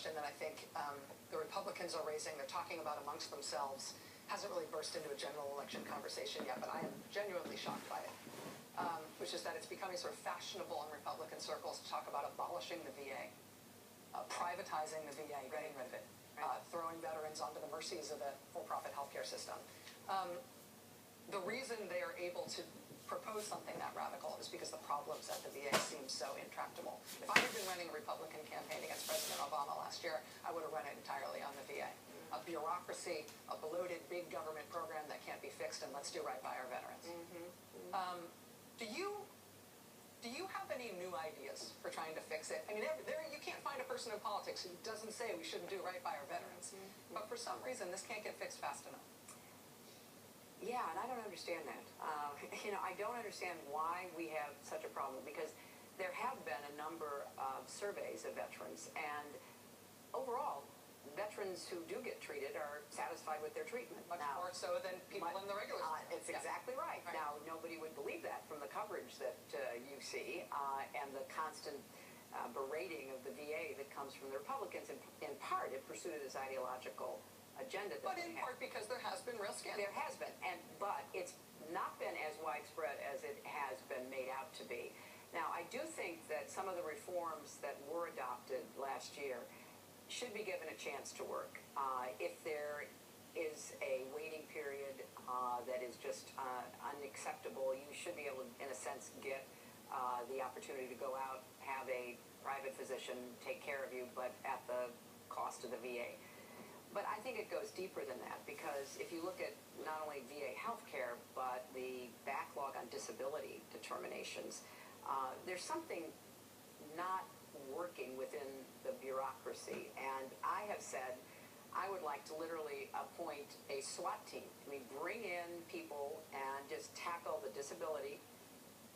question that I think the Republicans are raising, they're talking about amongst themselves, hasn't really burst into a general election conversation yet, but I am genuinely shocked by it, which is that it's becoming sort of fashionable in Republican circles to talk about abolishing the VA, privatizing the VA, getting rid of it, throwing veterans onto the mercies of the for-profit healthcare system. The reason they are able to propose something that radical is because the problems at the VA seem so intractable. If I had been running a Republican campaign against President Obama last year, I would have run it entirely on the VA. A bureaucracy, a bloated big government program that can't be fixed, and let's do right by our veterans. Do you have any new ideas for trying to fix it? I mean, you can't find a person in politics who doesn't say we shouldn't do right by our veterans. But for some reason, this can't get fixed fast enough. Yeah, and I don't understand that. I don't understand why we have such a problem, because there have been a number of surveys of veterans, and overall, veterans who do get treated are satisfied with their treatment. Much more so than people in the regular system. It's exactly right. Now, nobody would believe that from the coverage that you see and the constant berating of the VA that comes from the Republicans, in part in pursuit of this ideological agenda. But in part because there has been real scandal. There has been, but it's not been as widespread as it has been made out to be. Now, I do think that some of the reforms that were adopted last year should be given a chance to work. If there is a waiting period that is just unacceptable, you should be able to, in a sense, get the opportunity to go out, have a private physician take care of you, but at the cost of the VA. But I think it goes deeper than that, because if you look at not only VA healthcare, but the backlog on disability determinations, there's something not working within the bureaucracy. And I have said I would like to literally appoint a SWAT team. I mean, bring in people and just tackle the disability,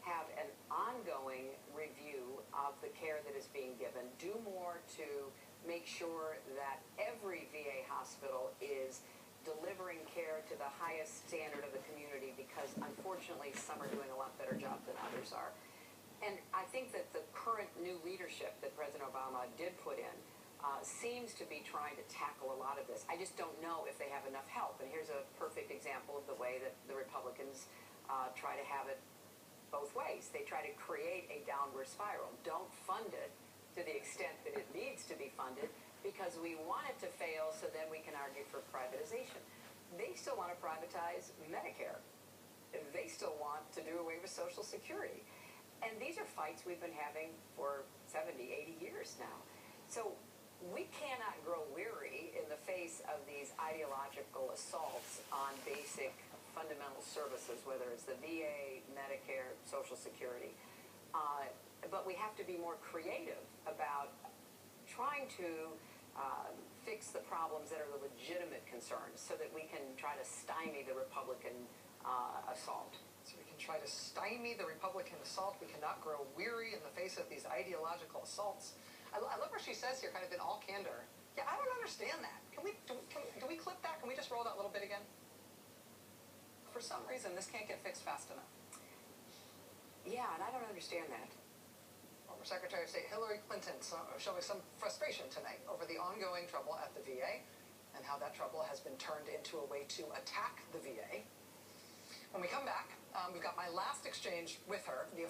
have an ongoing review of the care that is being given, do more to make sure that every VA hospital is delivering care to the highest standard of the community, because unfortunately some are doing a lot better job than others are. And I think that the current new leadership that President Obama did put in seems to be trying to tackle a lot of this. I just don't know if they have enough help. And here's a perfect example of the way that the Republicans try to have it both ways. They try to create a downward spiral. Don't fund it to the extent that it needs to be funded, because we want it to fail so then we can argue for privatization. They still want to privatize Medicare. They still want to do away with Social Security. And these are fights we've been having for 70, 80 years now. So we cannot grow weary in the face of these ideological assaults on basic fundamental services, whether it's the VA, Medicare, Social Security. But we have to be more creative about trying to fix the problems that are the legitimate concerns, so that we can try to stymie the Republican assault. So we can try to stymie the Republican assault. We cannot grow weary in the face of these ideological assaults. I love what she says here, kind of in all candor. Yeah, I don't understand that. Can we clip that? Can we just roll that little bit again? For some reason, this can't get fixed fast enough. Yeah, and I don't understand that. Former Secretary of State Hillary Clinton showing some frustration tonight over the ongoing trouble at the VA, and how that trouble has been turned into a way to attack the VA. When we come back, we've got my last exchange with her.